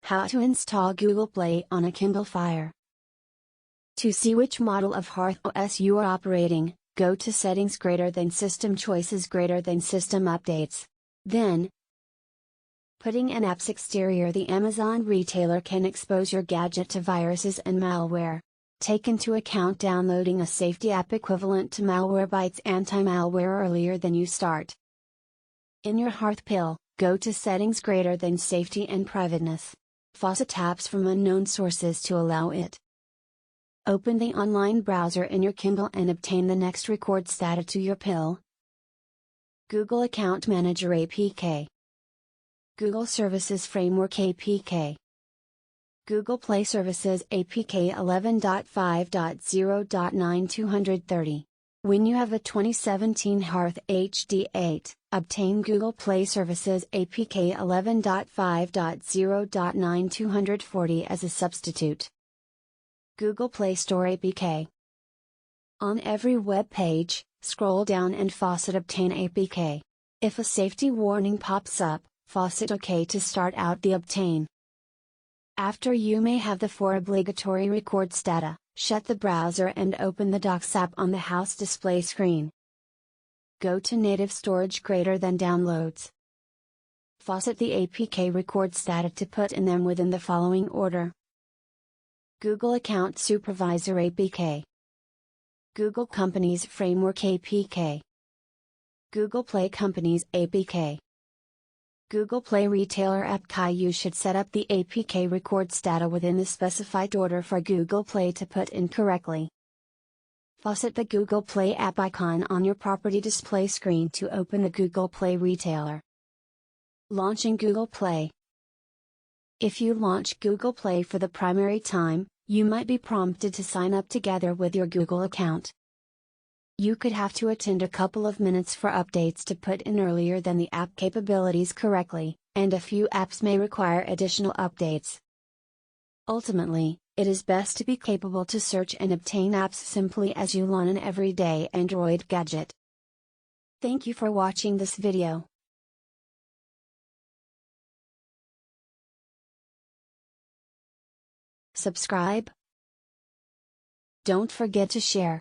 How to install Google Play on a Kindle Fire. To see which model of Hearth OS you are operating, go to Settings System Choices System Updates. Then, putting an app's exterior. The Amazon retailer can expose your gadget to viruses and malware. Take into account downloading a safety app equivalent to Malwarebytes anti-malware earlier than you start. In your Hearth pill, go to Settings Safety and Privateness. Faucet apps from unknown sources to allow it. Open the online browser in your Kindle and obtain the next records data to your pill. Google Account Manager APK. Google Services Framework APK. Google Play Services APK 11.5.0.9 When you have a 2017 Hearth HD8, obtain Google Play Services APK 11.5.0.9 as a substitute. Google Play Store APK. On every web page, scroll down and Faucet obtain APK. If a safety warning pops up, Faucet OK to start out the obtain. After you may have the 4 obligatory records data, shut the browser and open the Docs app on the house display screen. Go to Native Storage Downloads. Faucet the APK records data to put in them within the following order. Google Account Supervisor APK. Google Companies Framework APK. Google Play Companies APK. Google Play Retailer APK. You should set up the APK records data within the specified order for Google Play to put in correctly. Faucet the Google Play app icon on your property display screen to open the Google Play Retailer. Launching Google Play. If you launch Google Play for the primary time, you might be prompted to sign up together with your Google account. You could have to attend a couple of minutes for updates to put in earlier than the app capabilities correctly, and a few apps may require additional updates. Ultimately, it is best to be capable to search and obtain apps simply as you launch an everyday Android gadget. Thank you for watching this video. Subscribe. Don't forget to share.